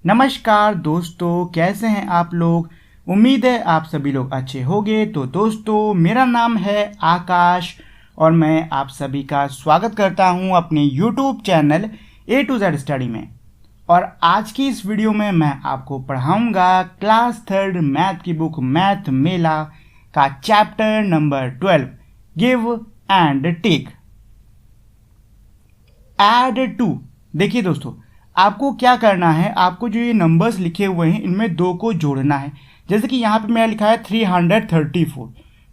नमस्कार दोस्तों, कैसे हैं आप लोग। उम्मीद है आप सभी लोग अच्छे होंगे। तो दोस्तों, मेरा नाम है आकाश और मैं आप सभी का स्वागत करता हूं अपने YouTube channel A to Z study में। और आज की इस वीडियो में मैं आपको पढ़ाऊंगा क्लास 3 मैथ की बुक मैथ मेला का chapter number 12 give and take. Add to. देखिए दोस्तों, आपको क्या करना है, आपको जो ये नंबर्स लिखे हुए हैं इनमें दो को जोड़ना है। जैसे कि यहाँ पे मेरा लिखा है 334,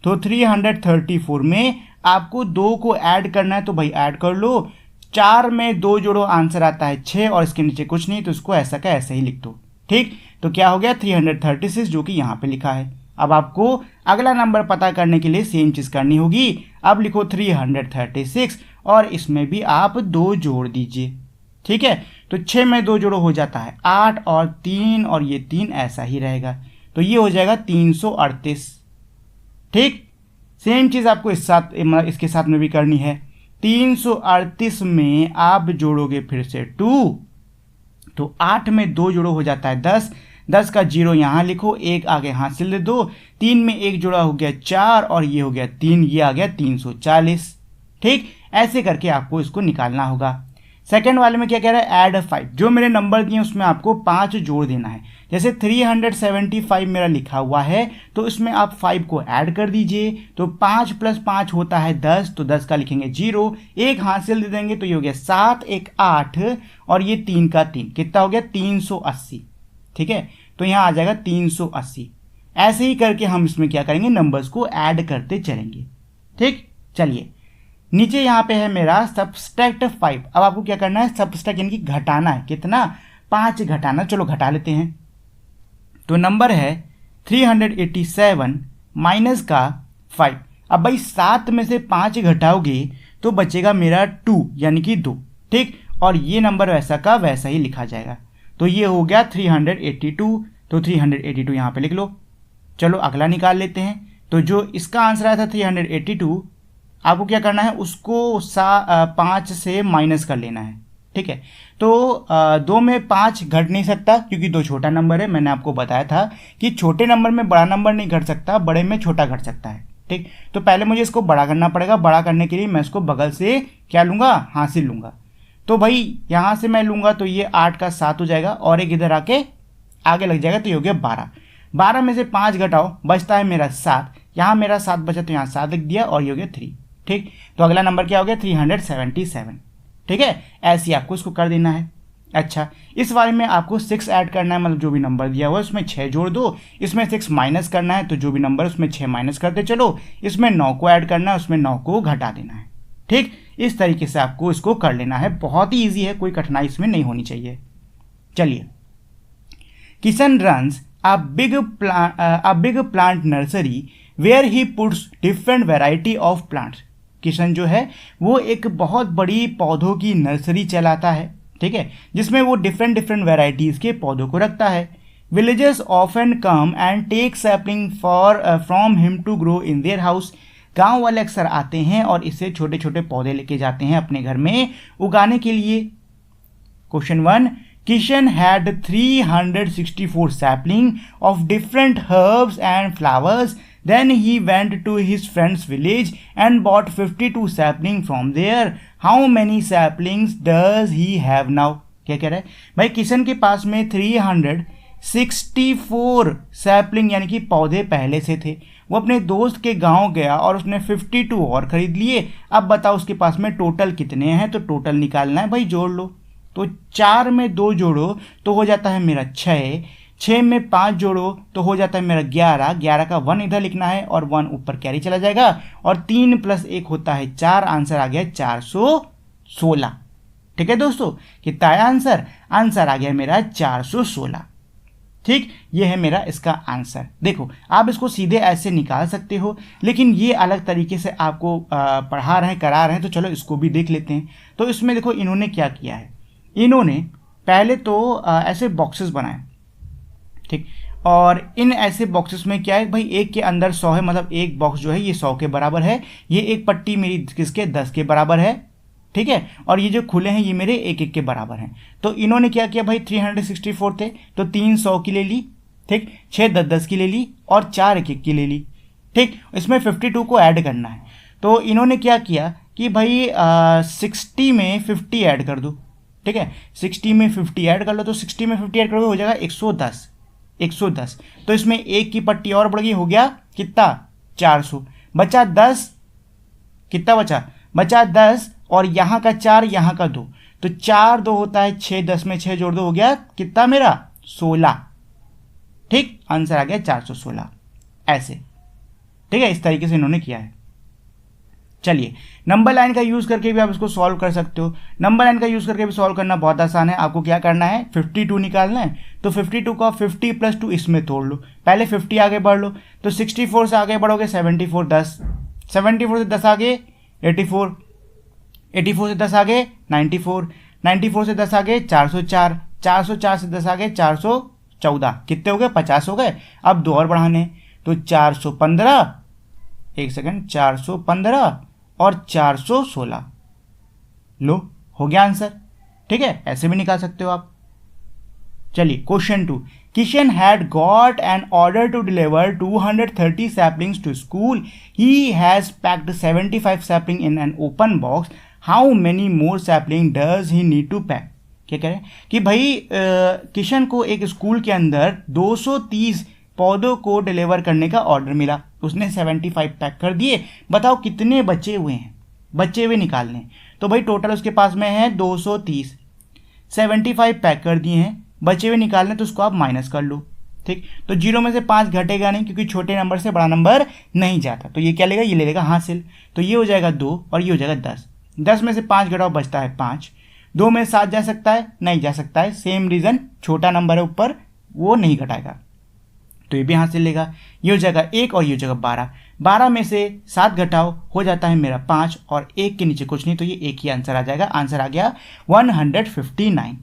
तो 334 में आपको दो को ऐड करना है, तो भाई ऐड कर लो। 4 में 2 जोड़ो, आंसर आता है 6 और इसके नीचे कुछ नहीं, तो इसको ऐसा का ऐसे ही लिख दो। ठीक, तो क्या हो गया 336 जो कि यहाँ पे लिखा है। अब आपको अगला नंबर पता करने के लिए सेम चीज़ करनी होगी। अब लिखो 336 और इसमें भी आप 2 जोड़ दीजिए। ठीक है, तो 6 में 2 जोड़ो हो जाता है 8 और 3 और ये 3 ऐसा ही रहेगा, तो ये हो जाएगा 338। ठीक, सेम चीज़ आपको इसके साथ में भी करनी है। 338 में आप जोड़ोगे फिर से 2, तो 8 में 2 जोड़ो हो जाता है 10, 10 का 0 यहाँ लिखो, 1 आगे हासिल दे दो, 3 में 1 जोड़ा हो गया 4 और ये हो गया 3, ये आ गया 340। ठीक, ऐसे करके आपको इसको निकालना होगा। सेकेंड वाले में क्या कह रहा है, ऐड 5। जो मेरे नंबर दिए उसमें आपको 5 जोड़ देना है। जैसे 375 मेरा लिखा हुआ है, तो इसमें आप 5 को ऐड कर दीजिए, तो 5 + 5 होता है 10, तो 10 का लिखेंगे 0, 1 हासिल दे देंगे, तो ये हो गया 7, 1 8 और ये 3 का 3, कितना हो गया 380। ठीक है, तो यहाँ आ जाएगा 380। ऐसे ही करके हम इसमें क्या करेंगे, नंबर्स को ऐड करते चलेंगे। ठीक, चलिए नीचे यहाँ पे है मेरा सबस्ट्रैक्ट 5। अब आपको क्या करना है, सबस्ट्रैक्ट यानी कि घटाना है। कितना, 5 घटाना। चलो घटा लेते हैं। तो नंबर है 387 माइनस का 5। अब भाई 7 में से 5 घटाओगे तो बचेगा मेरा 2 यानी कि 2। ठीक, और ये नंबर वैसा का वैसा ही लिखा जाएगा। तो ये हो गया 382, तो 382 यहाँ पे लिख लो। चलो अगला निकाल लेते हैं। तो जो इसका आंसर आया था 382, आपको क्या करना है, उसको 5 से माइनस कर लेना है। ठीक है, तो 2 में 5 घट नहीं सकता क्योंकि 2 छोटा नंबर है। मैंने आपको बताया था कि छोटे नंबर में बड़ा नंबर नहीं घट सकता, बड़े में छोटा घट सकता है। ठीक, तो पहले मुझे इसको बड़ा करना पड़ेगा। बड़ा करने के लिए मैं इसको बगल से क्या लूँगा, हासिल लूँगा। तो भाई यहाँ से मैं लूँगा तो ये 8 का 7 हो जाएगा और एक इधर आके आगे लग जाएगा, तो ये हो गया 12। 12 में से 5 घटाओ, बचता है मेरा 7। यहाँ मेरा 7 बचा तो यहाँ 7 लिख दिया और ये हो गया 3। ठीक, तो अगला नंबर क्या हो गया 377। ठीक है, ऐसे आपको इसको कर देना है। अच्छा, इस वाले में आपको 6 ऐड करना है, मतलब जो भी नंबर दिया हुआ है उसमें 6 जोड़ दो। इसमें 6 माइनस करना है, तो जो भी नंबर उसमें 6 माइनस करते चलो। इसमें 9 को ऐड करना है, उसमें 9 को घटा देना है। ठीक, इस तरीके से आपको इसको कर लेना है। बहुत ही ईजी है, कोई कठिनाई इसमें नहीं होनी चाहिए। चलिए, Kishan runs a big plant nursery where he puts different variety of plants। Kishan जो है वो एक बहुत बड़ी पौधों की नर्सरी चलाता है। ठीक है, जिसमें वो डिफरेंट वेराइटीज़ के पौधों को रखता है। Villagers often come and take sapling from him to grow in their house. गांव वाले अक्सर आते हैं और इससे छोटे छोटे पौधे लेके जाते हैं अपने घर में उगाने के लिए। Question 1, Kishan had 364 sapling of different herbs and flowers. Then he went to his friend's village and bought 52 sapling from there. How many saplings does he have now? क्या कह रहा है भाई, किशन के पास में 364 सैपलिंग यानी कि पौधे पहले से थे। वो अपने दोस्त के गांव गया और उसने 52 और खरीद लिए। अब बताओ उसके पास में टोटल कितने हैं, तो टोटल निकालना है भाई, जोड़ लो। तो 4 में 2 जोड़ो तो हो जाता है मेरा 6, 6 में 5 जोड़ो तो हो जाता है मेरा 11, 11 का 1 इधर लिखना है और 1 ऊपर कैरी चला जाएगा और 3 + 1 होता है 4। आंसर आ गया 416। ठीक है दोस्तों, कितना आया आंसर, आंसर आ गया मेरा 416। ठीक, ये है मेरा इसका आंसर। देखो, आप इसको सीधे ऐसे निकाल सकते हो, लेकिन ये अलग तरीके से आपको पढ़ा रहे हैं, करा रहे हैं, तो चलो इसको भी देख लेते हैं। तो इसमें देखो इन्होंने क्या किया है, इन्होंने पहले तो ऐसे बॉक्सेस बनाए। ठीक, और इन ऐसे बॉक्सेस में क्या है भाई, एक के अंदर 100 है, मतलब एक बॉक्स जो है ये 100 के बराबर है। ये एक पट्टी मेरी किसके 10 के बराबर है। ठीक है, और ये जो खुले हैं ये मेरे एक एक के बराबर हैं। तो इन्होंने क्या किया भाई, 364 थे तो 3 100 की ले ली, ठीक, 6 10 10 की ले ली और 4 1 1 की ले ली, ठीक। इसमें 52 को ऐड करना है, तो इन्होंने क्या किया कि भाई 60 में 50 ऐड कर दो, ठीक है, 60 में 50 ऐड कर लो, तो 60 में 50 ऐड करोगे हो जाएगा 110, 110। तो इसमें एक की पट्टी और बढ़ गई, हो गया कितना 400, बचा 10, कितना बचा 10, और यहाँ का 4 यहाँ का 2, तो 4 2 होता है 6, 10 में 6 जोड़ दो, हो गया कितना मेरा 16, ठीक, आंसर आ गया 416, ऐसे, ठीक है। इस तरीके से इन्होंने किया है। चलिए, नंबर लाइन का यूज करके भी आप इसको सॉल्व कर सकते हो। नंबर लाइन का यूज करके भी सॉल्व करना बहुत आसान है। आपको क्या करना है, 52 निकालना है, तो 52 का 50 + 2 इसमें तोड़ लो, पहले 50 आगे बढ़ लो, तो 64 से आगे बढ़ोगे 74, 10, 74 से 10 आगे 84, 84 से 10 आगे 94, 94 से 10 आगे 404, 404 से 10 आगे 414, कितने हो गए 50 हो गए। अब 2 और बढ़ाने, तो 415, एक सेकंड, 415 और 416, लो हो गया आंसर, ठीक है। ऐसे भी निकाल सकते हो आप। चलिए, question 2, Kishan had got an order to deliver 230 saplings to school, he has packed 75 sapling in an open box, how many more sapling does he need to pack. क्या कह रहे हैं कि भाई किशन को एक स्कूल के अंदर 230 पौधों को डिलीवर करने का ऑर्डर मिला, उसने 75 पैक कर दिए, बताओ कितने बचे हुए हैं, बचे हुए निकालने। तो भाई टोटल उसके पास में है 230, 75 पैक कर दिए हैं, बचे हुए निकालने, तो उसको आप माइनस कर लो, ठीक। तो 0 में से 5 घटेगा नहीं, क्योंकि छोटे नंबर से बड़ा नंबर नहीं जाता, तो ये क्या लेगा, ये ले लेगा हासिल, तो ये हो जाएगा 2 और ये हो जाएगा 10, 10 में से 5 घटाओ बचता है 5, 2 में 7 जा सकता है, नहीं जा सकता है, सेम रीज़न, छोटा नंबर है ऊपर, वो नहीं घटाएगा, तो ये भी हासिल लेगा। ये हो जाएगा 1 और ये हो जाएगा 12, 12 में से 7 घटाओ हो जाता है मेरा 5 और 1 के नीचे कुछ नहीं, तो ये एक ही आंसर आ जाएगा। आंसर आ गया 159,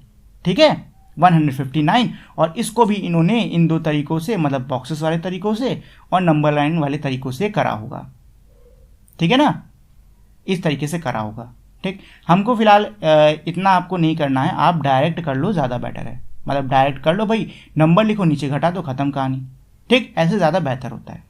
ठीक है, 159। और इसको भी इन्होंने इन 2 तरीकों से, मतलब बॉक्सेस वाले तरीकों से और नंबर लाइन वाले तरीकों से करा होगा, ठीक है ना, इस तरीके से करा होगा, ठीक। हमको फिलहाल इतना आपको नहीं करना है, आप डायरेक्ट कर लो, ज़्यादा बेटर है, मतलब डायरेक्ट कर लो भाई, नंबर लिखो नीचे घटा दो, खत्म कहानी, ठीक, ऐसे ज़्यादा बेहतर होता है।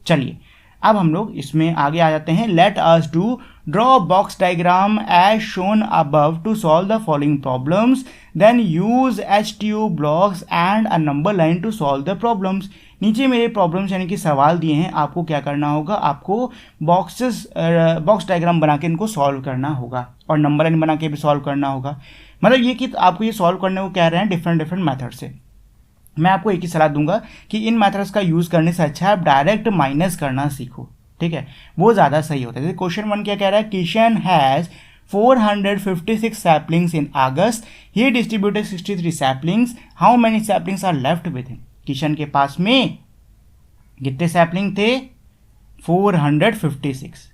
चलिए, अब हम लोग इसमें आगे आ जाते हैं। Let us do draw box diagram as shown above to solve the following problems, then use HTO blocks and a number line to solve the problems. नीचे मेरे प्रॉब्लम्स यानी कि सवाल दिए हैं, आपको क्या करना होगा, आपको बॉक्स डायग्राम बना के इनको सॉल्व करना होगा और नंबर लाइन बना के भी सॉल्व करना होगा। मतलब ये कि आपको ये सॉल्व करने को कह रहे हैं डिफरेंट मेथड से। मैं आपको एक ही सलाह दूंगा कि इन मेथड्स का यूज़ करने से अच्छा है आप डायरेक्ट माइनस करना सीखो, ठीक है, वो ज़्यादा सही होता है। जैसे क्वेश्चन 1 क्या कह रहा है, Kishan has 456 saplings in August, he distributed 63 saplings, how many saplings are left with him. Kishan के पास में कितने सैपलिंग थे, 456,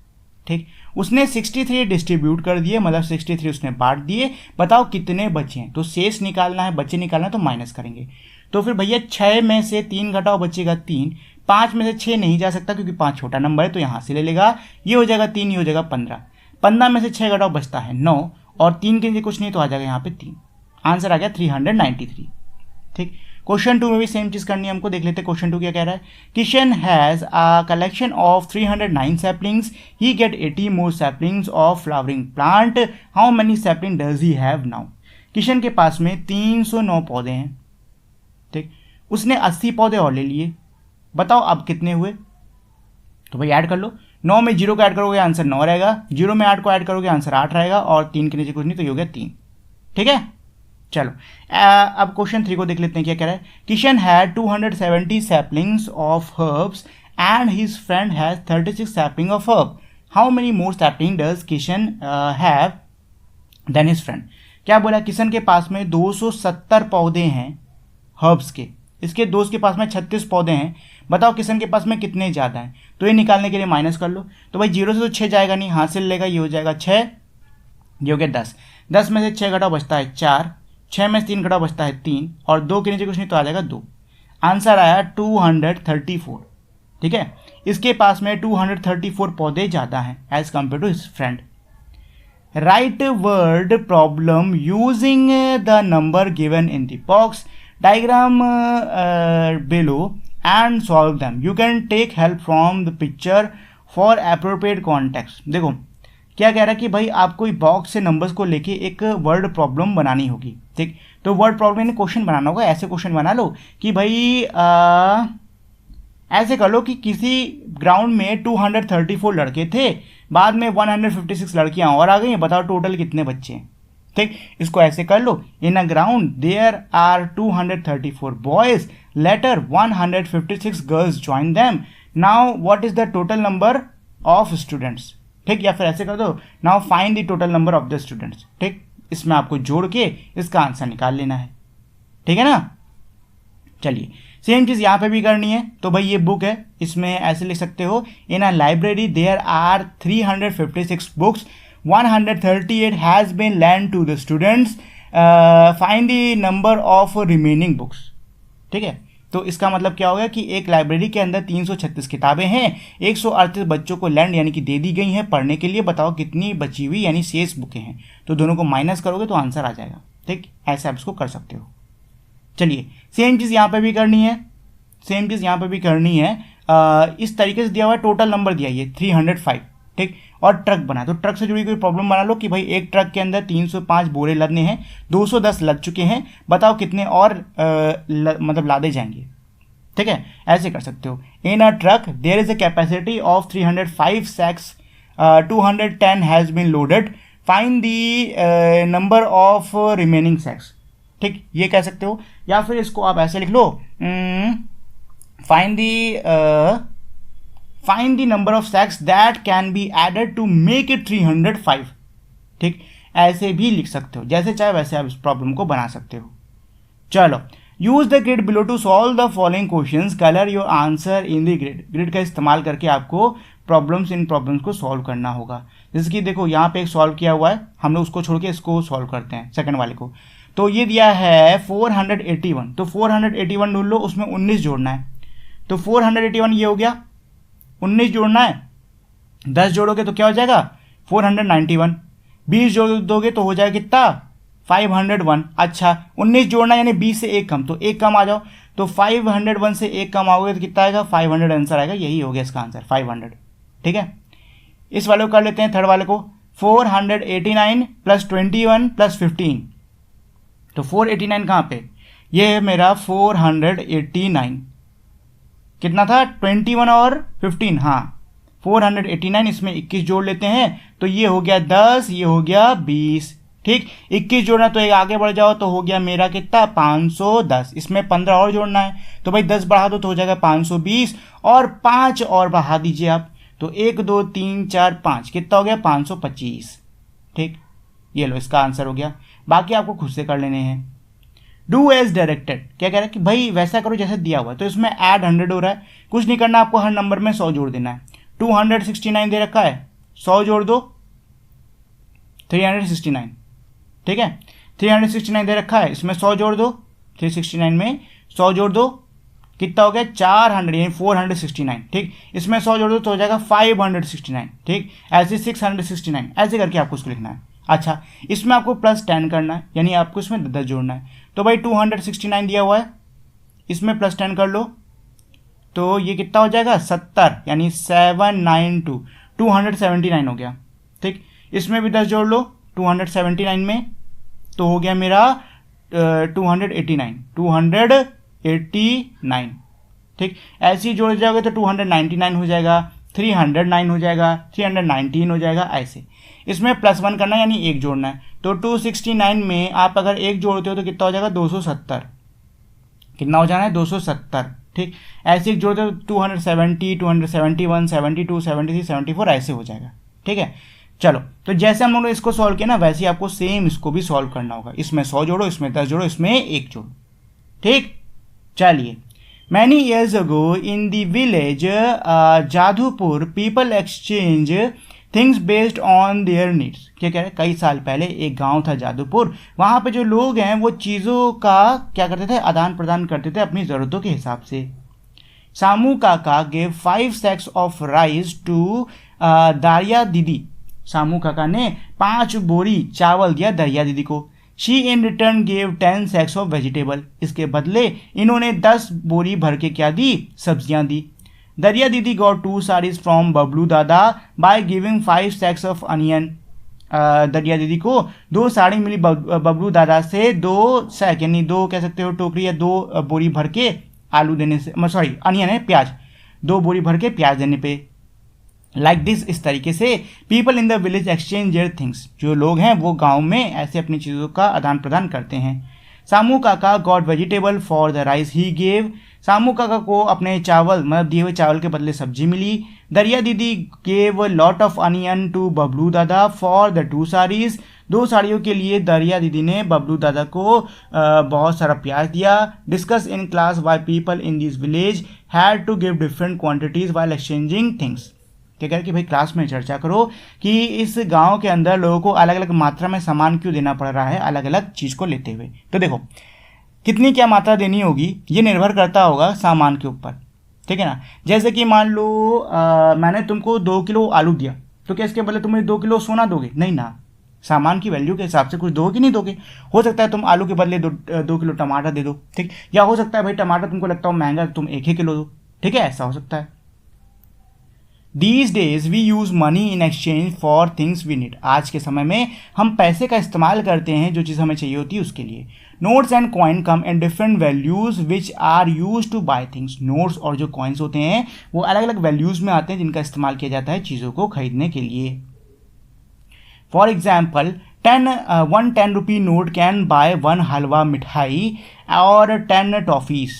ठीक, उसने 63 डिस्ट्रीब्यूट कर दिए, मतलब 63 उसने बांट दिए, बताओ कितने बचे हैं। तो शेष निकालना है, बचे निकालना है, तो माइनस करेंगे। तो फिर भैया 6 में से 3 घटाओ, बचेगा 3, 5 में से 6 नहीं जा सकता क्योंकि 5 छोटा नंबर है, तो यहाँ से ले लेगा, ये हो जाएगा 3, ये हो जाएगा 15, 15 में से 6 घटाओ बचता है 9 और 3 के नीचे कुछ नहीं, तो आ जाएगा यहाँ पे 3, आंसर आ गया 393, ठीक। क्वेश्चन 2 में भी सेम चीज़ करनी है हमको, देख लेते हैं क्वेश्चन 2 क्या कह रहा है। Kishan has a collection of 309 saplings, he get 80 more saplings of flowering plant, how many sapling does he have now. Kishan के पास में 309 पौधे हैं, ठीक, उसने 80 पौधे और ले लिए, बताओ अब कितने हुए। तो भाई ऐड कर लो, 9 में 0 को ऐड करोगे आंसर 9 रहेगा, 0 में 8 को ऐड करोगे आंसर 8 रहेगा और 3 के नीचे कुछ नहीं, तो ये हो गया 3, ठीक है। चलो अब क्वेश्चन 3 को देख लेते हैं क्या कह रहा है। Kishan had 270 saplings of herbs and his friend has 36 sapling of herb, how many more sapling does Kishan have than his friend. क्या बोला, किशन के पास में 270 पौधे हैं हर्ब्स के, इसके दोस्त के पास में 36 पौधे हैं, बताओ किशन के पास में कितने ज़्यादा हैं। तो ये निकालने के लिए माइनस कर लो, तो भाई 0 से तो 6 जाएगा नहीं, हासिल लेगा, ये हो जाएगा 6, ये हो गया 10, 10 में से 6 घटाओ बचता है 4, 6 में से 3 घटाओ बचता है 3 और 2 के नीचे कुछ नहीं, तो आ जाएगा 2, आंसर आया 234, ठीक है। इसके पास में 234 पौधे ज़्यादा हैं as compare to his friend. Write word problem using the number given in the box diagram below and solve them. You can take help from the picture for appropriate context. देखो क्या कह रहा है कि भाई आपको बॉक्स से numbers को लेके एक वर्ड प्रॉब्लम बनानी होगी, ठीक। तो वर्ड प्रॉब्लम यानी क्वेश्चन बनाना होगा। ऐसे क्वेश्चन बना लो कि भाई ऐसे कर लो कि किसी ग्राउंड में 234 लड़के थे, बाद में 156 लड़कियां और आ गई, बताओ टोटल कितने बच्चे हैं, ठीक। इसको ऐसे कर लो, in a ground there are 234 boys, later 156 girls join them, now what is the total number of students, ठीक। या फिर ऐसे कर दो, now find the total number of the students, ठीक। इसमें आपको जोड़ के इसका आंसर निकाल लेना है, ठीक है ना। चलिए सेम चीज यहां पे भी करनी है। तो भाई ये बुक है, इसमें ऐसे लिख सकते हो, in a library there are 356 books, 138 has been lent to the students, find the number of remaining books, ठीक है। तो इसका मतलब क्या हो गया कि एक लाइब्रेरी के अंदर 336 किताबें हैं, 138 बच्चों को लैंड यानी कि दे दी गई हैं पढ़ने के लिए, बताओ कितनी बची हुई यानी शेष बुकें हैं। तो दोनों को माइनस करोगे तो आंसर आ जाएगा, ठीक। ऐसे आप इसको कर सकते हो। चलिए सेम चीज़ यहाँ पे भी करनी है, सेम चीज़ यहाँ पे भी करनी है। इस तरीके से दिया हुआ है, टोटल नंबर दिया ये 305, ठीक। और ट्रक बना, तो ट्रक से जुड़ी कोई प्रॉब्लम बना लो कि भाई एक ट्रक के अंदर 305 बोरे लदने हैं, 210 लद चुके हैं, बताओ कितने और मतलब लादे जाएंगे, ठीक है। ऐसे कर सकते हो, in a truck there is a capacity of 305 sacks, 210 has been loaded, find the number of remaining sacks, ठीक। ये कह सकते हो। या फिर इसको आप ऐसे लिख लो, find the number of sacks that can be added to make it 305, ठीक। ऐसे भी लिख सकते हो, जैसे चाहे वैसे आप इस प्रॉब्लम को बना सकते हो। चलो, use the grid below to solve the following questions, colour your answer in the grid. Grid का इस्तेमाल करके आपको इन प्रॉब्लम्स को सॉल्व करना होगा। जैसे कि देखो यहाँ पे एक सॉल्व किया हुआ है, हम लोग उसको छोड़ के इसको सॉल्व करते हैं, सेकंड वाले को। तो ये दिया है 481, तो 481 ढूंढ लो, उसमें 19 जोड़ना है। तो 481 ये हो गया, 19 जोड़ना है, 10 जोड़ोगे तो क्या हो जाएगा 491, 20 जोड़ दोगे तो हो जाएगा कितना 501। अच्छा 19 जोड़ना यानी 20 से एक कम, तो एक कम आ जाओ, तो 501 से एक कम आओगे तो कितना आएगा 500 आंसर आएगा। यही हो गया इसका आंसर 500, ठीक है। इस वाले को कर लेते हैं, थर्ड वाले को, 489 प्लस 21 प्लस 15, तो 489 कहाँ पे, ये है मेरा 489, कितना था 21 और 15, हाँ 489, इसमें 21 जोड़ लेते हैं तो ये हो गया 10, ये हो गया 20, ठीक। 21 जोड़ना तो एक आगे बढ़ जाओ तो हो गया मेरा कितना 510, इसमें 15 और जोड़ना है तो भाई 10 बढ़ा दो तो हो जाएगा 520, और 5 और बढ़ा दीजिए आप, तो 1 2 3 4 5 कितना हो गया 525, ठीक। ये लो इसका आंसर हो गया। बाकी आपको खुद से कर लेने हैं। डू एज डायरेक्टेड, क्या कह रहा है कि भाई वैसा करो जैसे दिया हुआ है। तो इसमें ऐड 100 हो रहा है, कुछ नहीं करना, आपको हर नंबर में 100 जोड़ देना है। 269 दे रखा है, 100 जोड़ दो 369, ठीक है। 369 दे रखा है, इसमें 100 जोड़ दो, 369 में 100 जोड़ दो, कितना हो गया 400 यानी 469, ठीक। इसमें 100 जोड़ दो तो हो जाएगा 569, ठीक। ऐसे 669, ऐसे करके आपको उसको लिखना है। अच्छा इसमें आपको प्लस 10 करना है, यानी आपको इसमें 10 जोड़ना है। तो भाई 269 दिया हुआ है, इसमें प्लस 10 कर लो तो ये कितना हो जाएगा 70, यानी 792, 279 हो गया, ठीक। इसमें भी 10 जोड़ लो 279 में, तो हो गया मेरा 289, ठीक। ऐसे ही जोड़ जाओगे तो 299 हो जाएगा, 309 हो जाएगा, 319 हो जाएगा, ऐसे। इसमें प्लस 1 करना है यानी एक जोड़ना है, तो 269 में आप अगर एक जोड़ते हो तो कितना हो जाएगा 270, कितना हो जाना है 270, ठीक। ऐसे एक जोड़ते हो 270, 271, 72, 73, 74 ऐसे हो जाएगा, ठीक है। चलो तो जैसे हम लोगों ने इसको सॉल्व किया ना, वैसे ही आपको सेम इसको भी सॉल्व करना होगा। इसमें 100 जोड़ो, इसमें 10 जोड़ो, इसमें 1 जोड़ो, ठीक। चलिए, many years ago in the village Jadupur people exchange things based on their needs. क्या कह रहे हैं, कई साल पहले एक गांव था जादूपुर, वहां पे जो लोग हैं वो चीज़ों का क्या करते थे, आदान प्रदान करते थे अपनी ज़रूरतों के हिसाब से। सामू काका gave 5 sacks of rice to Dariya दीदी। सामू काका ने 5 बोरी चावल दिया दरिया दीदी को। She in return gave 10 sacks of vegetable. इसके बदले इन्होंने 10 बोरी भर के क्या दी, सब्जियां दी। दरिया दीदी गॉट 2 साड़ीज फ्रॉम बबलू दादा by giving 5 sacks of onion. दरिया दीदी को 2 साड़ी मिली बबलू दादा से 2 सैक यानी 2 कह सकते हो टोकरी या 2 बोरी भर के आलू देने से, सॉरी अनियन है प्याज, 2 बोरी भर के प्याज देने पे। लाइक दिस, इस तरीके से people in the village exchange there things, जो लोग हैं वो गांव में ऐसे अपनी चीज़ों का आदान प्रदान करते हैं। सामू काका got vegetable for the rice he gave. Samu काका को अपने चावल मतलब दिए हुए चावल के बदले सब्जी मिली। Dariya didi gave lot of onion to Bablu dada for the 2 saris. 2 साड़ियों के लिए दरिया दीदी ने बबलू दादा को बहुत सारा प्याज दिया। Discuss in class why people in this village had to give different quantities while exchanging things. क्या कह रहे कि भाई क्लास में चर्चा करो कि इस गांव के अंदर लोगों को अलग अलग मात्रा में सामान क्यों देना पड़ रहा है अलग अलग चीज़ को लेते हुए। तो देखो कितनी क्या मात्रा देनी होगी ये निर्भर करता होगा सामान के ऊपर, ठीक है ना। जैसे कि मान लो मैंने तुमको 2 किलो आलू दिया, तो क्या इसके बदले तुम्हें 2 किलो सोना दोगे? नहीं ना, सामान की वैल्यू के हिसाब से कुछ दोगे कि नहीं दोगे। हो सकता है तुम आलू के बदले 2 किलो टमाटर दे दो, ठीक, या हो सकता है भाई टमाटर तुमको लगता हो महंगा तुम 1 किलो दो, ठीक है, ऐसा हो सकता है। These days we use money in exchange for things we need। आज के समय में हम पैसे का इस्तेमाल करते हैं जो चीज़ हमें चाहिए होती है उसके लिए। Notes and coin come in different values which are used to buy things। Notes और जो coins होते हैं वो अलग अलग values में आते हैं जिनका इस्तेमाल किया जाता है चीज़ों को खरीदने के लिए। For example, 1 10 rupee note can buy 1 हलवा मिठाई और 10 टॉफ़ीज़।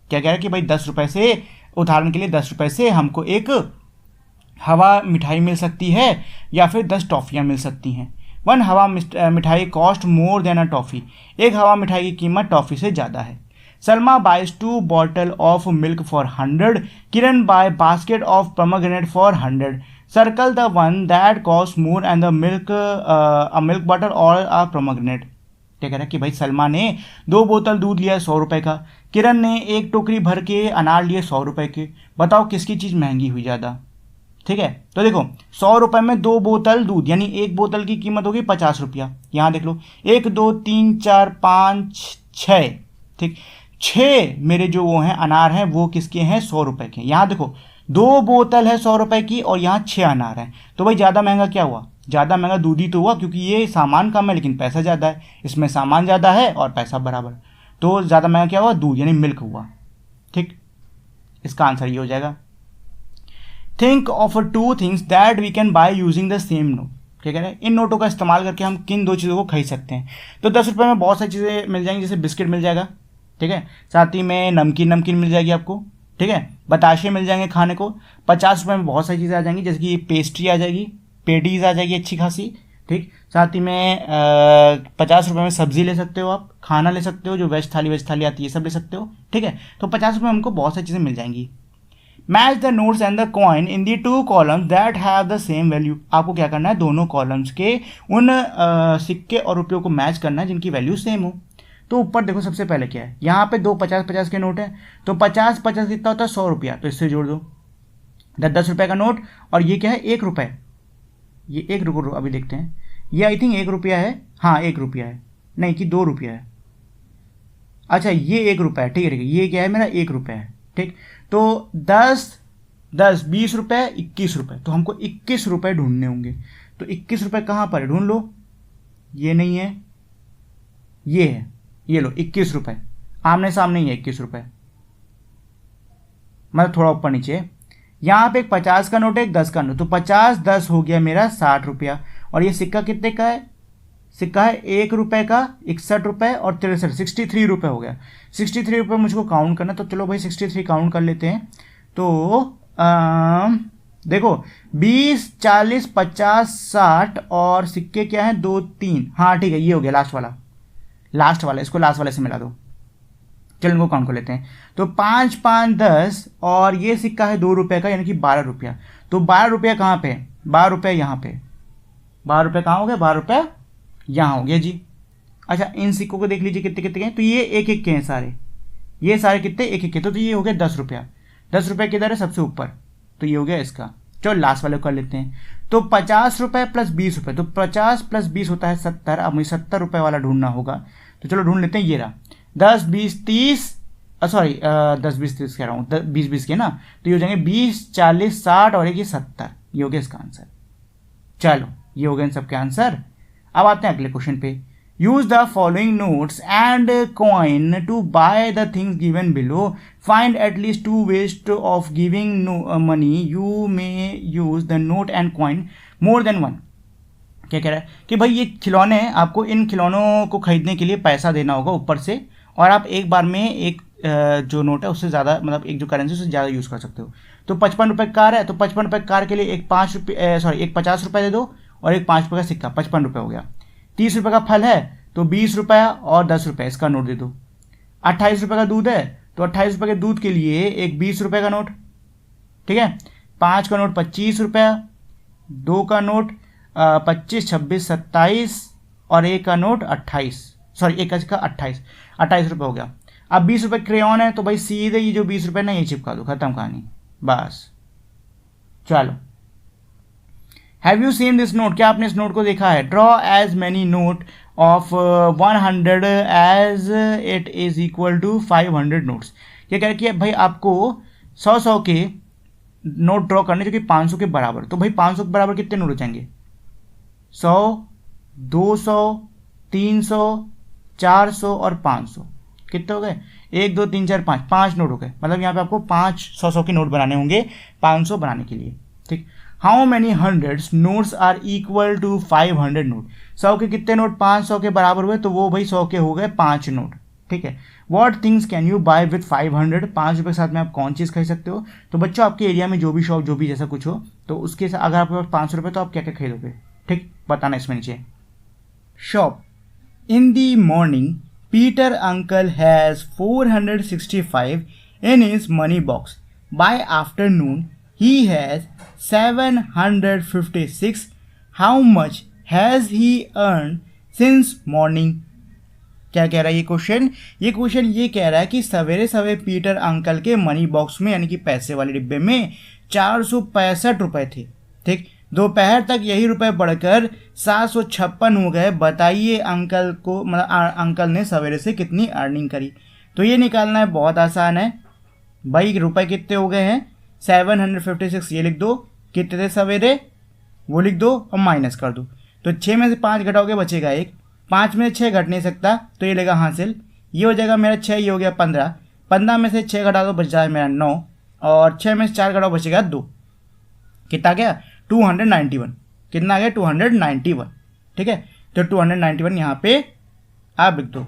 क्या कह रहा है कि भाई 10 रुपये से, उदाहरण के लिए 10 रुपये से हमको एक हवा मिठाई मिल सकती है या फिर 10 टॉफ़ियाँ मिल सकती हैं। 1 हवा मिठाई cost more than a toffee. एक हवा मिठाई की कीमत टॉफ़ी से ज़्यादा है। Salma buys 2 bottle of milk for 100। Kiran buy basket of pomegranate for 100। Circle the one that cost more and the milk a milk butter और अ पोमेग्रेनेट। क्या कह रहा है कि भाई सलमा ने 2 बोतल दूध लिया 100 रुपये का, किरण ने 1 टोकरी भर के अनार लिए 100 रुपये के। बताओ किसकी चीज़ महंगी हुई ज़्यादा, ठीक है। तो देखो 100 रुपये में 2 बोतल दूध यानी 1 बोतल की कीमत होगी 50 रुपया। यहाँ देख लो 1 2 3 4 5 6, ठीक, 6 मेरे जो वो हैं अनार हैं वो किसके हैं, 100 रुपये के। यहाँ देखो 2 बोतल है 100 रुपये की और यहाँ 6 अनार हैं, तो भाई ज़्यादा महंगा क्या हुआ, ज़्यादा महंगा दूध ही तो हुआ, क्योंकि ये सामान कम है लेकिन पैसा ज़्यादा है, इसमें सामान ज़्यादा है और पैसा बराबर, तो ज़्यादा महंगा क्या हुआ, दूध यानी मिल्क हुआ, ठीक। इसका आंसर ये हो जाएगा। Think of 2 things that we can buy using the same note. क्या कह रहे हैं, इन नोटों का इस्तेमाल करके हम किन 2 चीज़ों को खरीद सकते हैं। तो 10 रुपये में बहुत सारी चीज़ें मिल जाएंगी, जैसे बिस्किट मिल जाएगा, ठीक है, साथ ही में नमकीन मिल जाएगी आपको, ठीक है, बताशे मिल जाएंगे खाने को। 50 रुपये में बहुत सारी चीज़ें आ जाएंगी, जैसे कि पेस्ट्री आ जाएगी, पेटीज आ जाएगी अच्छी खासी, ठीक। साथ ही में 50 रुपये में सब्जी ले सकते हो आप, खाना ले सकते हो, जो वेज थाली आती है सब ले सकते हो, ठीक है। तो 50 रुपये में हमको बहुत सारी चीज़ें मिल जाएंगी। Match the notes and the coin in the 2 columns that have the same value. आपको क्या करना है, दोनों कॉलम्स के उन सिक्के और रुपयों को मैच करना है जिनकी वैल्यू सेम हो। तो ऊपर देखो सबसे पहले क्या है, यहाँ पे 2 50-50 के नोट हैं, तो 50-50 कितना होता है, 100 रुपया, तो इससे जोड़ दो। 10 रुपये का नोट और ये क्या है, 1 रुपये, ये 1 रुपये अभी देखते हैं, ये आई थिंक 1 रुपया है, हाँ 1 रुपया है, नहीं कि 2 रुपया है, अच्छा ये 1 रुपया है, ठीक है, ये क्या है मेरा 1 रुपया है, ठीक। तो 10 10 20 रुपये 21 रुपये, तो हमको 21 रुपये ढूंढने होंगे। तो 21 रुपये कहाँ पर है, ढूंढ लो, ये नहीं है, ये है, ये लो 21 रुपये, आमने सामने ही है 21 रुपये, मतलब थोड़ा ऊपर नीचे है। यहाँ पे एक 50 का नोट है, एक 10 का नोट, तो 50 10 हो गया मेरा 60 रुपया। और ये सिक्का कितने का है, सिक्का है 1 रुपये का, 61 रुपये और 63, 63 रुपये हो गया। 63 रुपये मुझको काउंट करना, तो चलो भाई 63 काउंट कर लेते हैं। तो देखो 20 40 50 60 और सिक्के क्या हैं, 2 3, हाँ ठीक है, ये हो गया लास्ट वाला, इसको लास्ट वाले से मिला दो। चलो इनको काउंट कर लेते हैं। तो 5 5 10 और ये सिक्का है 2 रुपये का, यानी कि 12 रुपया। तो 12 रुपया कहाँ पे, 12 रुपये यहाँ पे, 12 रुपये कहाँ हो गया, 12 रुपया यहाँ हो गया जी। अच्छा इन सिक्कों को देख लीजिए कितने कितने के, तो ये 1 के हैं सारे, ये सारे कितने 1 के, तो ये हो गया 10 रुपया। 10 रुपये किधर है, सबसे ऊपर, तो ये हो गया इसका, चलो लास्ट वाले को कर लेते हैं। तो 50 रुपये प्लस 20 रुपये, तो 50 प्लस 20 होता है 70। अब मुझे 70 रुपये वाला ढूंढना होगा, तो चलो ढूंढ लेते हैं। ये रहा 10 20 30, सॉरी 10 20 30 कह रहा हूँ, 20 20 के ना, तो ये हो जाएंगे 20 40 60 और एक ये 70। ये हो गया इसका आंसर। चलो ये हो गया इन सबके आंसर। अब आते हैं अगले क्वेश्चन पे। Use the following notes and coin to buy the things given below, find at least 2 ways of giving money, you may use the note and coin more than 1। क्या कह रहा है कि भाई ये खिलौने, आपको इन खिलौनों को खरीदने के लिए पैसा देना होगा ऊपर से, और आप एक बार में एक जो नोट है उससे ज़्यादा, मतलब एक जो करेंसी उससे ज़्यादा यूज़ कर सकते हो। तो 55 रुपये कार है, तो 55 रुपये कार के लिए एक 5 रुपये, सॉरी एक 50 रुपये दे दो और एक 5 रुपये का सिक्का, 55 रुपये हो गया। 30 रुपये का फल है तो 20 रुपये और 10 रुपये इसका नोट दे दो। 28 रुपये का दूध है तो 28 रुपये के दूध के लिए एक 20 रुपये का नोट, ठीक है। 5 का नोट 25 रुपये, 2 का नोट 25 26 27 और एक का नोट 28, सॉरी एक का 28 रुपये हो गया। अब 20 रुपये क्रेयॉन है तो भाई सीधे ये जो 20 रुपये ना ये चिपका दो, खत्म कहानी बस। चलो, have you seen this note, क्या आपने इस नोट को देखा है? Draw as many note of 100 as it is equal to 500 notes. क्या कह रहे कि भाई आपको 100 के नोट ड्रॉ करने जो कि 500 के बराबर। तो भाई 500 के बराबर कितने नोट हो जाएंगे? 100 200 300 400 और 500। कितने हो गए? 1 2 3 4 5, 5 नोट हो गए। मतलब यहाँ पे आपको 5 100 के नोट बनाने होंगे 500 बनाने के लिए, ठीक। How many hundreds notes are equal to 500 note. 100 के कितने नोट 500 के बराबर हुए? तो वो भाई 100 के हो गए 5 नोट, ठीक है। What things can you buy with 500, 5 रुपये के साथ में आप कौन चीज़ खरीद सकते हो? तो बच्चों आपके एरिया में जो भी शॉप, जो भी जैसा कुछ हो, तो उसके साथ अगर आपके पास 500 रुपये तो आप क्या क्या खरीदोगे, ठीक, बताना इसमें नीचे। Shop in the morning Peter uncle has 465 in his money box. By afternoon, he has 756. How much has he earned since morning? क्या कह रहा है ये क्वेश्चन? ये क्वेश्चन ये कह रहा है कि सवेरे सवेरे पीटर अंकल के मनी बॉक्स में, यानी कि पैसे वाले डिब्बे में 465 रुपये थे, ठीक। दोपहर तक यही रुपए बढ़कर 756 हो गए। बताइए अंकल को, मतलब अंकल ने सवेरे से कितनी अर्निंग करी। तो ये निकालना है, बहुत आसान है भाई। रुपए कितने हो गए हैं? 756, ये लिख दो। कितने थे सवेरे वो लिख दो और माइनस कर दो। तो 6 में से 5 घटाओगे बचेगा 1, 5 में से 6 घट नहीं सकता तो ये लेगा हासिल। ये हो जाएगा मेरा 6, ये हो गया 15, 15 में से 6 घटा दो बच जाए मेरा 9, और 6 में से 4 घटाओ बचेगा 2। कितना गया? 291। कितना आ गया? 291, ठीक है। तो 291 यहाँ पे आप लिख दो,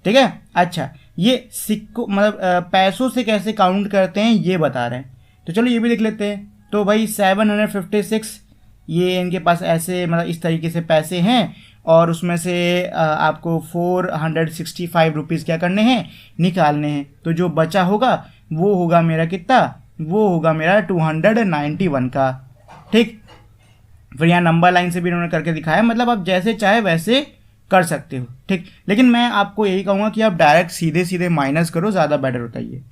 ठीक है। अच्छा, ये सिक्कों, मतलब पैसों से कैसे काउंट करते हैं ये बता रहे हैं, तो चलो ये भी लिख लेते हैं। तो भाई 756 ये इनके पास ऐसे, मतलब इस तरीके से पैसे हैं, और उसमें से आपको 465 रुपीज़ क्या करने हैं? निकालने हैं। तो जो बचा होगा वो होगा मेरा कितना? वो होगा मेरा 291 का, ठीक। फिर यहाँ नंबर लाइन से भी इन्होंने करके दिखाया, मतलब आप जैसे चाहे वैसे कर सकते हो, ठीक। लेकिन मैं आपको यही कहूँगा कि आप डायरेक्ट सीधे सीधे माइनस करो, ज़्यादा बेटर होता है ये।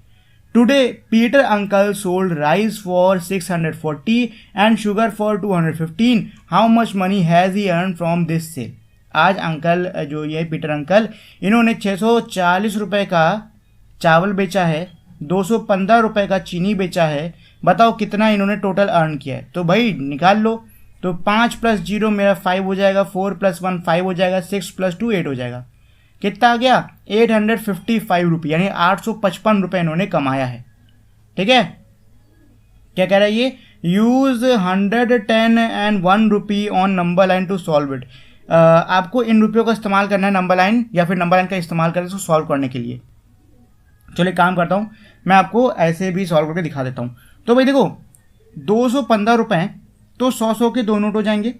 Today Peter uncle sold rice for 640 and sugar for 215। How much money has he earn from this sale. आज अंकल, जो ये पीटर अंकल, इन्होंने 640 रुपये का चावल बेचा है, 215 रुपये का चीनी बेचा है। बताओ कितना इन्होंने टोटल अर्न किया है। तो भाई निकाल लो। तो 5 + 0 मेरा 5 हो जाएगा, 4 + 1 5 हो जाएगा, 6 + 2 8 हो जाएगा। कितना आ गया? 855 रुपये, यानी 855 रुपये इन्होंने कमाया है, ठीक है। क्या कह रहा है ये? Use 110 and 1 rupee on number line to solve it. आपको इन रुपयों का इस्तेमाल करना है नंबर लाइन, या फिर नंबर लाइन का इस्तेमाल करें इसको सॉल्व करने के लिए। चलो एक काम करता हूँ, मैं आपको ऐसे भी सॉल्व करके दिखा देता हूँ। तो भाई देखो 215 रुपये, तो 100 के 2 नोट हो जाएंगे,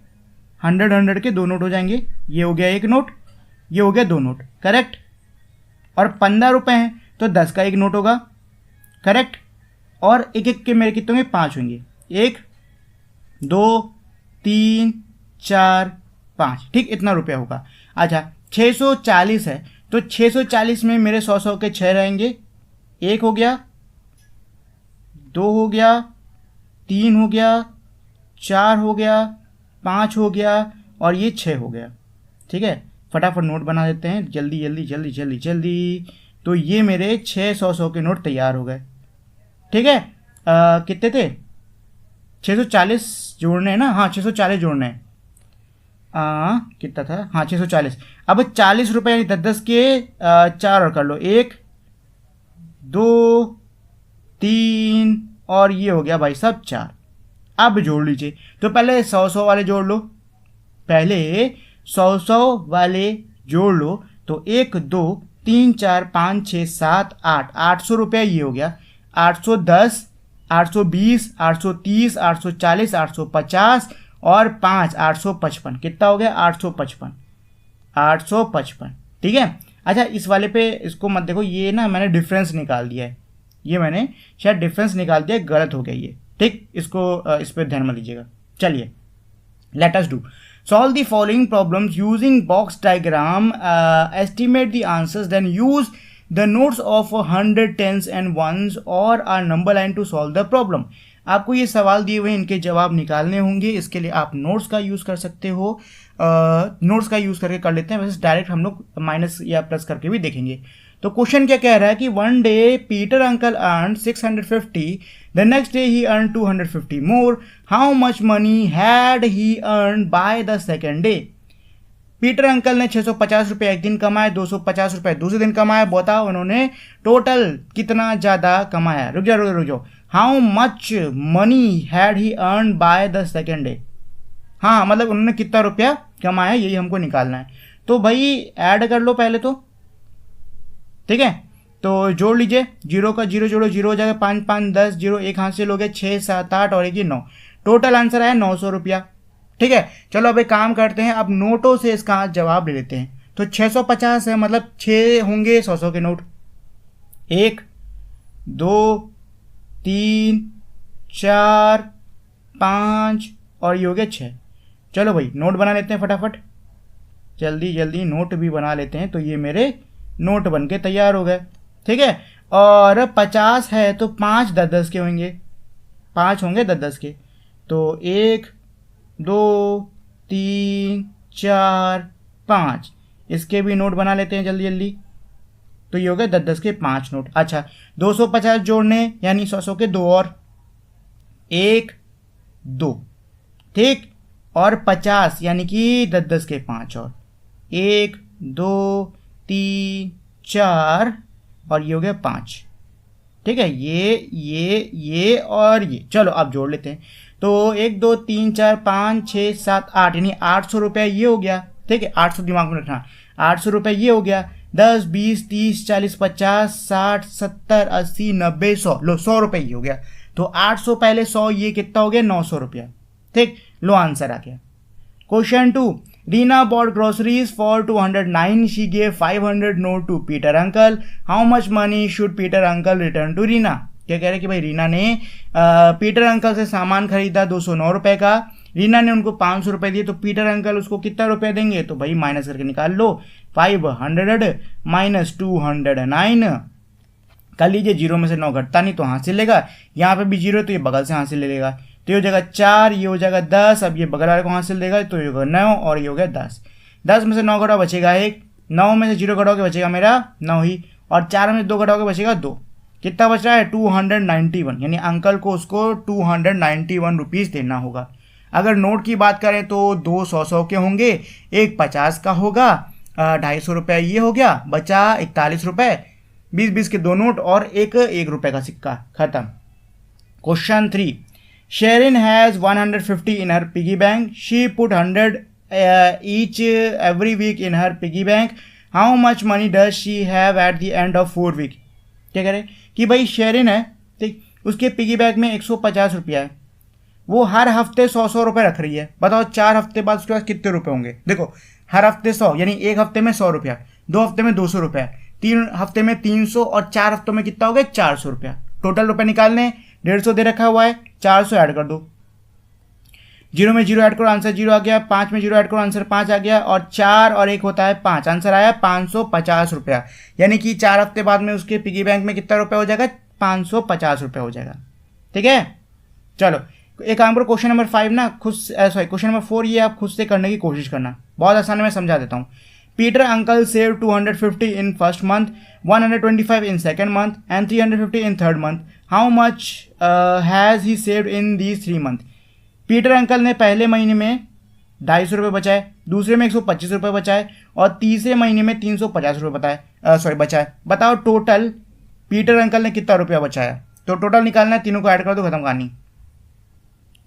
100 के 2 नोट हो जाएंगे। ये हो गया 1 नोट, ये हो गया 2 नोट, करेक्ट। और 15 रुपये हैं तो 10 का 1 नोट होगा, करेक्ट। और एक एक के मेरे कितने होंगे? 5 होंगे, 1 2 3 4 5, ठीक, इतना रुपया होगा। अच्छा 640 है, तो 640 में मेरे 100 के 6 रहेंगे। 1 हो गया, 2 हो गया, 3 हो गया, 4 हो गया, 5 हो गया और ये 6 हो गया। ठीक है, फटाफट नोट बना देते हैं, जल्दी जल्दी जल्दी जल्दी जल्दी। तो ये मेरे 600 के नोट तैयार हो गए। ठीक है, कितने थे? 640 जोड़ने हैं ना? हाँ 640 जोड़ने हैं। कितना था? हाँ 640। अब 40 रुपये यानी 10 के 4 और कर लो, 1 2 3 और ये हो गया भाई साहब 4। अब जोड़ लीजिए। तो पहले 100 वाले जोड़ लो, पहले 100 वाले जोड़ लो। तो 1 2 3 4 5 6 7 8, 800 रुपये ये हो गया। 810, 820, 830, 840, 850 और 5 855। कितना हो गया? 855, 855। ठीक है। अच्छा इस वाले पे इसको मत देखो, ये ना मैंने डिफरेंस निकाल दिया है, ये मैंने शायद डिफरेंस निकाल दिया, गलत हो गया ये। ठीक, इसको इस पर ध्यान में लीजिएगा। चलिए late us do solve the following problems using box diagram, estimate the answers, then use the notes of 100 tens and ones or a number line to solve the problem। आपको ये सवाल दिए हुए इनके जवाब निकालने होंगे। इसके लिए आप नोट्स का यूज़ कर सकते हो, नोट्स का यूज़ करके कर लेते हैं। वैसे डायरेक्ट हम लोग माइनस या प्लस करके भी देखेंगे। तो क्वेश्चन क्या कह रहा है कि one day Peter uncle earn 650, the next day he earn 250 more, how much money had he earn by the second day. Peter uncle ने 650 रुपये एक दिन कमाए, 250 रुपये दूसरे दिन कमाए। बताओ उन्होंने टोटल कितना ज़्यादा कमाया। रुक जाओ। How much money had he earn by the second day. हाँ मतलब उन्होंने कितना रुपया कमाया, यही हमको निकालना है। तो भाई ऐड कर लो पहले तो। ठीक है, तो जोड़ लीजिए, 0 का 0 जोड़ो, 0 हो जाएगा, 5 5 10, 0 एक हाथ से लोगे, 6 7 8 और 1 ये 9। टोटल आंसर आया 900 रुपया। ठीक है, चलो अब एक काम करते हैं, अब नोटों से इसका जवाब ले लेते हैं। तो 650 है, मतलब 6 होंगे 100 के नोट। 1 2 3 4 5 और ये हो गया 6। चलो भाई नोट बना लेते हैं फटाफट, जल्दी जल्दी नोट भी बना लेते हैं। तो ये मेरे नोट बन के तैयार हो गए। ठीक है, और 50 है तो 5 10 10 के होंगे, 5 होंगे 10 10 के। तो 1 2 3 4 5, इसके भी नोट बना लेते हैं जल्दी जल्दी। तो ये हो गए 10 10 के 5 नोट। अच्छा 250 जोड़ने यानी 100 के 2 और 1 2। ठीक, और 50 यानी कि 10 10 के 5 और 1 2 3 4 और ये हो गया 5। ठीक है, ये और ये। चलो अब जोड़ लेते हैं। तो 1 2 3 4 5 6 7 8 यानी 800 रुपये ये हो गया। ठीक है, 800 दिमाग में रखना, 800 रुपये ये हो गया। 10 20 30 40 50 60 70 80 90 100, लो 100 रुपये ये हो गया। तो 800 पहले 100, ये कितना हो गया? 900 रुपया। ठीक, लो आंसर आ गया। Question 2, Rina bought groceries for 209. She gave 500 note to Peter uncle. How much money should Peter uncle return to Rina? क्या कह रहे हैं कि भाई रीना ने पीटर अंकल से सामान खरीदा 209 रुपये का, रीना ने उनको 500 रुपये दिए, तो पीटर अंकल उसको कितना रुपये देंगे? तो भाई माइनस करके निकाल लो, 500 माइनस 209 कर लीजिए। 0 में से 9 घटता नहीं तो हासिल लेगा, यहाँ पे भी 0 तो ये बगल से हासिल ले लेगा। तो ये हो जाएगा 4, ये हो जाएगा 10, अब ये बगल वाले को हासिल देगा तो ये होगा 9 और ये हो गया 10। 10 में से 9 घटाओ बचेगा 1, 9 में से 0 घटाओगे बचेगा मेरा 9 ही, और 4 में से 2 घटाओगे बचेगा 2। कितना बच रहा है? 291, यानी अंकल को उसको 291 रुपीज़ देना होगा। अगर नोट की बात करें तो 2 100 के होंगे, एक 50 का होगा, 250 रुपये ये हो गया, बचा 41 रुपये, 20 के 2 नोट और एक 1 रुपये का सिक्का, खत्म। Question 3, Sharon has 150 in her piggy bank. She put 100 each every week in her piggy bank. How much money does she have at the end of 4 weeks? क्या कह रहे कि भाई शेरिन है, ठीक, उसके पिगी बैंक में 150 रुपया है, वो हर हफ्ते 100 रुपये रख रही है। बताओ 4 हफ्ते बाद उसके पास कितने रुपए होंगे? देखो हर हफ्ते 100 यानी एक हफ्ते में 100 रुपया, 2 हफ्ते में 200 रुपया, 3 हफ्ते में 300 और 4 हफ्तों में कितना हो गया? 400 रुपया। टोटल रुपये निकालने 150 दे रखा हुआ है, 400 ऐड कर दो, 0 में 0 ऐड करो आंसर 0 आ गया, 5 में 0 ऐड करो आंसर 5 आ गया, और 4 और 1 होता है 5, आंसर आया 550 रुपया। यानी कि 4 हफ्ते बाद में उसके पिगी बैंक में कितना रुपया हो जाएगा? 550 रुपया हो जाएगा। ठीक है, चलो एक काम करो, क्वेश्चन नंबर 5 ना खुद क्वेश्चन नंबर 4 ये आप खुद से करने की कोशिश करना, बहुत आसान है, मैं समझा देता हूँ। Peter uncle save 250 in first month, 125 in second month and 350 in third month. How much has he saved in these 3 months? Peter uncle ने पहले महीने में 250 रुपये बचाए, दूसरे में 125 रुपये बचाए और तीसरे महीने में 350 रुपये बचाए। बताओ टोटल पीटर अंकल ने कितना रुपया बचाया। तो टोटल निकालना है, तीनों को ऐड कर दो, खत्म कहानी।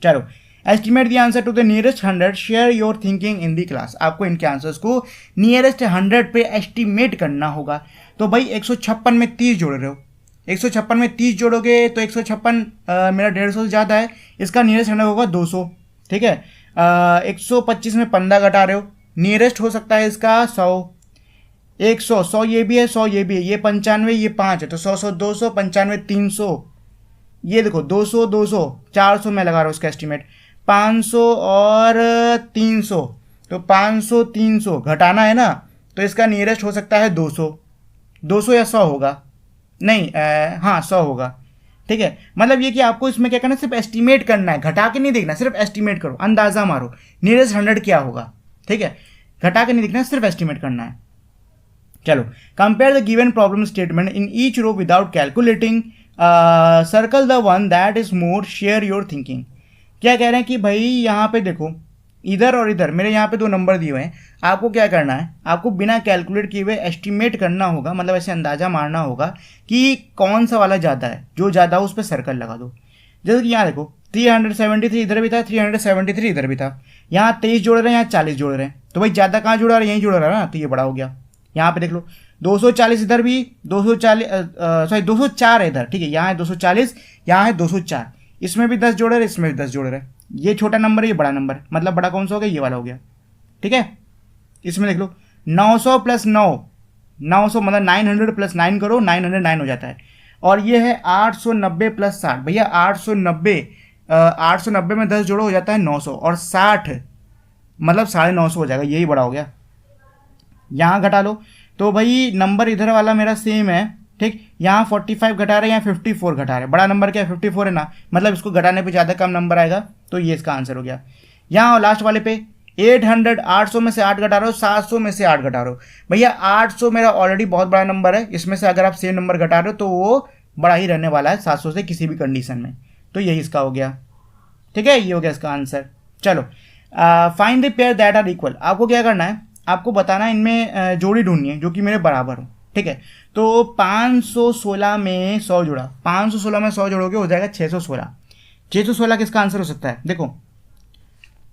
चलो, estimate the answer to the nearest 100, share your thinking in the class. आपको इनके आंसर्स को नियरेस्ट 100 पे एस्टिमेट करना होगा। तो भाई 156 में 30 जोड़ रहे हो, 156 में 30 जोड़ोगे तो 156 मेरा 150 से ज़्यादा है, इसका नियरेस्ट 100 होगा 200, ठीक है। 125 में 15 घटा रहे हो, नियरेस्ट हो सकता है इसका 100, 100, 100 ये भी है, 100 ये भी है, ये 95, ये 5 है, तो 100, 100, 200, 95, 300, ये देखो 200, 200, 400 में लगा रहा हूँ इसका एस्टिमेट, 500 और 300, तो 500, 300 घटाना है ना, तो इसका नियरेस्ट हो सकता है 200, 200 या 100 होगा, नहीं हाँ 100 होगा, ठीक है। मतलब ये कि आपको इसमें क्या करना है, सिर्फ एस्टिमेट करना है, घटा के नहीं देखना, सिर्फ एस्टिमेट करो, अंदाजा मारो नियरेस्ट 100 क्या होगा, ठीक है। घटा के नहीं देखना, सिर्फ एस्टिमेट करना है। चलो, compare the given problem statement in each row without calculating, circle the one that is more, share your thinking. क्या कह रहे हैं कि भाई यहाँ पे देखो, इधर और इधर मेरे यहाँ पे 2 नंबर दिए हुए हैं, आपको क्या करना है, आपको बिना कैलकुलेट किए हुए एस्टिमेट करना होगा, मतलब ऐसे अंदाज़ा मारना होगा कि कौन सा वाला ज़्यादा है, जो ज़्यादा हो उस पर सर्कल लगा दो। जैसे कि यहाँ देखो 373 इधर भी था, 373 इधर भी था, यहाँ 23 जोड़ रहे हैं, यहाँ 40 जोड़ रहे हैं, तो भाई ज़्यादा कहाँ जुड़ा रहा है, यहीं जुड़ा रहा है ना, तो ये बड़ा हो गया। यहाँ पे देख लो 240 इधर भी, 204 है इधर, ठीक है, यहाँ है 240, यहाँ है 204, इसमें भी 10 जोड़ रहे, इसमें भी 10 जोड़ रहे, ये छोटा नंबर है, ये बड़ा नंबर है, मतलब बड़ा कौन सा हो गया, ये वाला हो गया, ठीक है। इसमें देख लो 900 प्लस 9, 900 मतलब 900 प्लस 9 करो, 909 हो जाता है। और ये है 890 प्लस 60, भैया 890 में 10 जोड़ो हो जाता है 900, और 60 मतलब 950 हो जाएगा, यही बड़ा हो गया। यहाँ घटा लो, तो भाई नंबर इधर वाला मेरा सेम है, ठीक, यहाँ 45 घटा रहे हैं, यहाँ 54 घटा रहे हैं, बड़ा नंबर क्या है 54 है ना, मतलब इसको घटाने पे ज़्यादा कम नंबर आएगा, तो ये इसका आंसर हो गया। यहाँ लास्ट वाले पे 800, 800 में से 8 घटा रहे हो, 700 में से 8 घटा रहे हो, भैया 800 मेरा ऑलरेडी बहुत बड़ा नंबर है, इसमें से अगर आप सेम नंबर घटा रहे हो तो वो बड़ा ही रहने वाला है 700 से किसी भी कंडीशन में, तो यही इसका हो गया, ठीक है, ये हो गया इसका आंसर। चलो, find the pair that are equal. आपको क्या करना है, आपको बताना है इनमें जोड़ी ढूंढनी है जो कि मेरे बराबर हो, ठीक है। तो 516 में 100 जोड़ा, 516 में 100 जोड़ोगे हो जाएगा 616। 616 किसका आंसर हो सकता है, देखो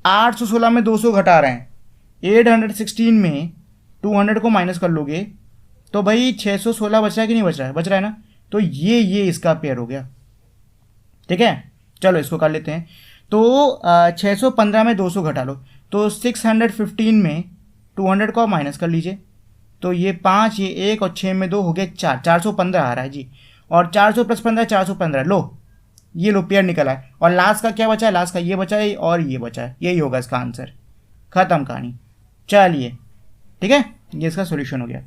816 में 200 घटा रहे हैं, 816 में 200 को माइनस कर लोगे तो भाई 616 बच रहा है कि नहीं बच रहा है, बच रहा है ना, तो ये इसका पेयर हो गया, ठीक है। चलो इसको कर लेते हैं, तो 615 में 200 घटा लो, तो 615 में 200 को माइनस कर लीजिए, तो ये 5, ये 1 और 6 में 2 हो गए 4, 415 आ रहा है जी, और 400 प्लस 15 415, लो ये लो पेयर निकला है, और लास्ट का क्या बचा है, लास्ट का ये बचा है और ये बचा है, यही होगा इसका आंसर, खत्म कहानी। चलिए ठीक है, ये इसका सॉल्यूशन हो गया।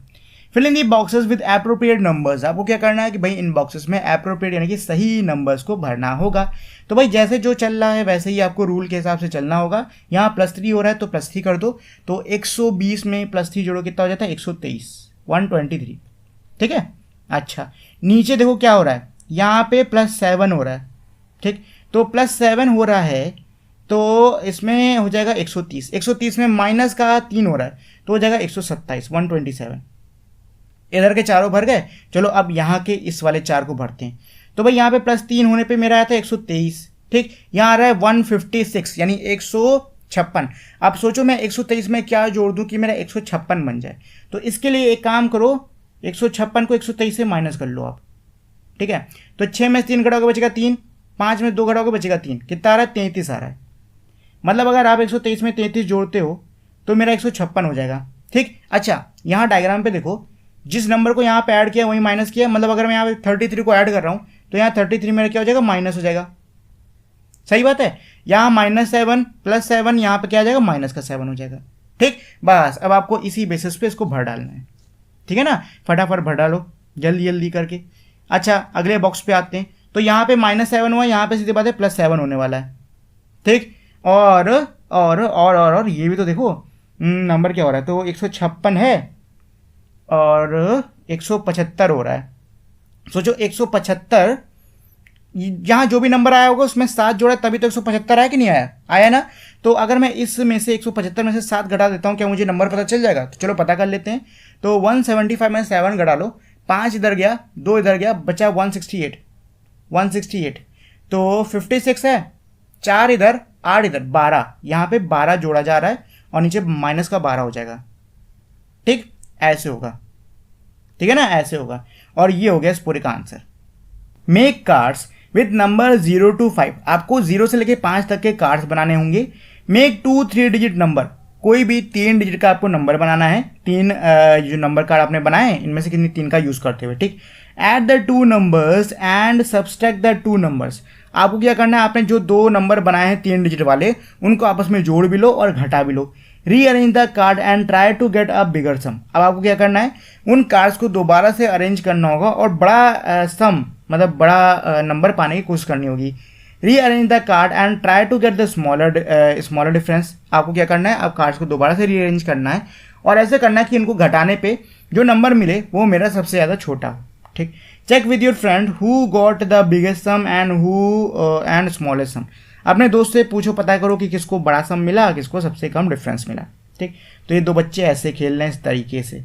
Fill in the boxes with appropriate numbers. आपको क्या करना है कि भाई इन बॉक्सेस में एप्रोप्रिएट यानी कि सही नंबर्स को भरना होगा। तो भाई जैसे जो चल रहा है वैसे ही आपको रूल के हिसाब से चलना होगा। यहाँ +3 हो रहा है तो +3 कर दो, तो 120 में +3 जोड़ो कितना हो जाता है 123, 123, ठीक है। अच्छा नीचे देखो क्या हो रहा है, यहाँ पे +7 हो रहा है, ठीक, तो +7 हो रहा है तो इसमें हो जाएगा 130, 130 में माइनस का 3 हो रहा है तो हो जाएगा 127, 127। इधर के चारों भर गए, चलो अब यहाँ के इस वाले 4 को भरते हैं। तो भाई यहाँ पे +3 होने पे मेरा आया था 123, ठीक, यहाँ आ रहा है 156 यानी 156। अब सोचो मैं 123 में क्या जोड़ दूँ कि मेरा 156 बन जाए। तो इसके लिए एक काम करो, 156 को 123 से माइनस कर लो आप, ठीक है। तो 6 में 3 घटाओगे बचेगा 3, 5 में 2 घटाओगे बचेगा 3, कितना आ रहा है 33 आ रहा है। मतलब अगर आप 123 में 33 जोड़ते हो तो मेरा 156 हो जाएगा, ठीक। अच्छा यहाँ डायग्राम पे देखो, जिस नंबर को यहाँ पे ऐड किया वही माइनस किया, मतलब अगर मैं यहाँ पे 33 को ऐड कर रहा हूँ तो यहाँ 33 मेरा क्या हो जाएगा माइनस हो जाएगा, सही बात है। यहाँ -7 +7 यहाँ पे क्या आ जाएगा -7 हो जाएगा, ठीक। बस अब आपको इसी बेसिस पे इसको भर डालना है, ठीक है ना, फटाफट भर डालो जल्दी जल्दी करके। अच्छा अगले बॉक्स पे आते हैं, तो यहाँ पे -7 हुआ, यहाँ पे सीधी बात है +7 होने वाला है, ठीक। और ये भी तो देखो नंबर क्या हो रहा है, तो 156 है और 175 हो रहा है। सोचो 175, यहाँ जो भी नंबर आया होगा उसमें 7 जोड़ा तभी तो 175 आया कि नहीं आया, आया ना। तो अगर मैं इसमें से 175 में से 7 घटा देता हूँ, क्या मुझे नंबर पता चल जाएगा? तो चलो पता कर लेते हैं। तो 175 में 7 घटा लो, 5 इधर गया, 2 इधर गया, बचा 168। तो 56 है, 4 इधर, 8 इधर, 12, यहाँ पे 12 जोड़ा जा रहा है और नीचे माइनस का 12 हो जाएगा। ठीक, ऐसे होगा, ठीक है ना, ऐसे होगा। और ये हो गया इस पूरे का answer. Make cards with number 0 to 5, आपको 0 से लेके 5 तक के कार्ड्स बनाने होंगे। मेक 2 3 डिजिट नंबर, कोई भी 3 डिजिट का आपको नंबर बनाना है। 3 जो नंबर कार्ड आपने बनाए इनमें से कितनी 3 का यूज करते हुए, ठीक। Add the 2 numbers and subtract the 2 numbers, आपको क्या करना है, आपने जो 2 नंबर बनाए हैं 3 डिजिट वाले उनको आपस में जोड़ भी लो और घटा भी लो। Rearrange the card and try to get a bigger sum, अब आपको क्या करना है, उन कार्ड्स को दोबारा से अरेंज करना होगा और बड़ा सम मतलब बड़ा नंबर पाने की कोशिश करनी होगी। Rearrange the card and try to get the smaller difference, आपको क्या करना है, आप कार्ड्स को दोबारा से रीअरेंज करना है और ऐसे करना है कि इनको घटाने पे जो नंबर मिले वो मेरा सबसे ज़्यादा छोटा हो, ठीक। Check with your friend who got the biggest sum and smallest sum, अपने दोस्त से पूछो, पता करो कि किसको बड़ा सम मिला, किसको सबसे कम डिफरेंस मिला, ठीक। तो ये 2 बच्चे ऐसे खेल रहे हैं इस तरीके से,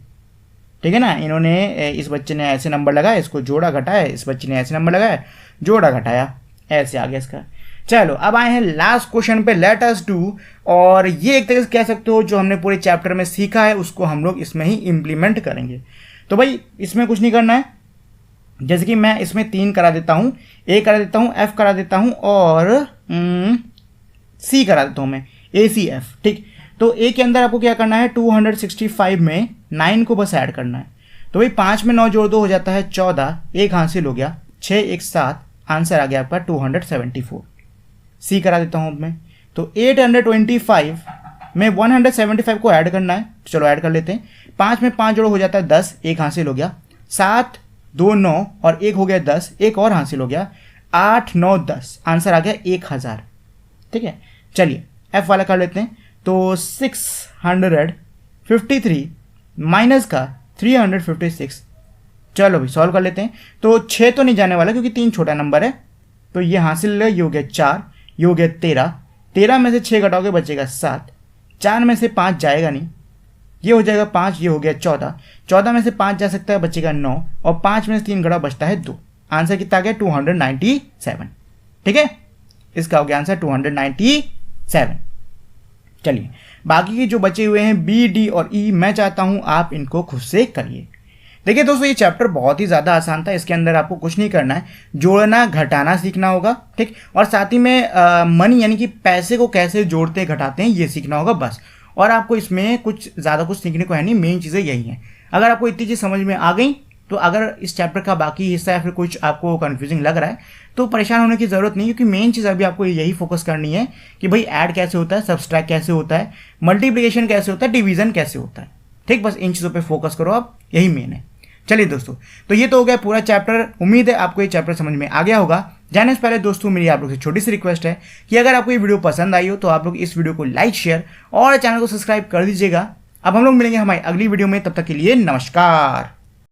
ठीक है ना। इन्होंने, इस बच्चे ने ऐसे नंबर लगाया, इसको जोड़ा घटाया, इस बच्चे ने ऐसे नंबर लगाया, जोड़ा घटाया, ऐसे आ गया इसका। चलो अब आए हैं लास्ट क्वेश्चन पे, लेट अस डू। और ये एक तरीके से कह सकते हो जो हमने पूरे चैप्टर में सीखा है उसको हम लोग इसमें ही इम्प्लीमेंट करेंगे। तो भाई इसमें कुछ नहीं करना है, जैसे कि मैं इसमें 3 करा देता हूँ, ए करा देता हूँ, एफ करा देता हूँ और सी करा देता हूँ मैं, ACF, ठीक। तो ए के अंदर आपको क्या करना है, 265 में 9 को बस ऐड करना है। तो भाई 5 में 9 जोड़ दो हो जाता है 14, 1 हासिल हो गया, 6 1 7, आंसर आ गया आपका 274। सी करा देता हूँ अब मैं, तो 825 में 175 को ऐड करना है, चलो ऐड कर लेते हैं। 5 में 5 जोड़ो हो जाता है 10, 1 हासिल हो गया, 7 2 9 और 1 हो गया 10, 1 और हासिल हो गया, 8 9 10, आंसर आ गया 1000, ठीक है। चलिए एफ वाला कर लेते हैं, तो 653 माइनस का 356, चलो भाई सॉल्व कर लेते हैं। तो 6 तो नहीं जाने वाला क्योंकि 3 छोटा नंबर है, तो ये हासिल है, ये हो गया 4, ये हो गया 13 में से 6 घटाओगे बचेगा 7, 4 में से 5 जाएगा नहीं, ये हो जाएगा 5, ये हो गया 14 में से 5 जा सकता है बचेगा 9 और 5 में से 3 घटा बचता है 2, आंसर कितना आ गया 297, ठीक है। इसका हो गया आंसर 297। चलिए बाकी के जो बचे हुए हैं बी डी और ई, मैं चाहता हूं आप इनको खुद से करिए। देखिए दोस्तों ये चैप्टर बहुत ही ज़्यादा आसान था, इसके अंदर आपको कुछ नहीं करना है, जोड़ना घटाना सीखना होगा, ठीक। और साथ ही में मनी यानी कि पैसे को कैसे जोड़ते घटाते हैं ये सीखना होगा बस। और आपको इसमें कुछ ज़्यादा कुछ सीखने को है नहीं, मेन चीज़ें यही हैं। अगर आपको इतनी चीज़ समझ में आ गई तो अगर इस चैप्टर का बाकी हिस्सा या फिर कुछ आपको कन्फ्यूजिंग लग रहा है तो परेशान होने की ज़रूरत नहीं, क्योंकि मेन चीज़ अभी आपको यही फोकस करनी है कि भाई ऐड कैसे होता है, सब्सट्रैक्ट कैसे होता है, मल्टीप्लिकेशन कैसे होता है, डिवीजन कैसे होता है, ठीक। बस इन चीज़ों पे फोकस करो आप, यही मेन है। चलिए दोस्तों, तो ये तो हो गया पूरा चैप्टर। उम्मीद है आपको ये चैप्टर समझ में आ गया होगा। जाने से पहले दोस्तों मेरी आप लोग से छोटी सी रिक्वेस्ट है कि अगर आपको ये वीडियो पसंद आई हो तो आप लोग इस वीडियो को लाइक, शेयर और चैनल को सब्सक्राइब कर दीजिएगा। अब हम लोग मिलेंगे हमारी अगली वीडियो में, तब तक के लिए नमस्कार।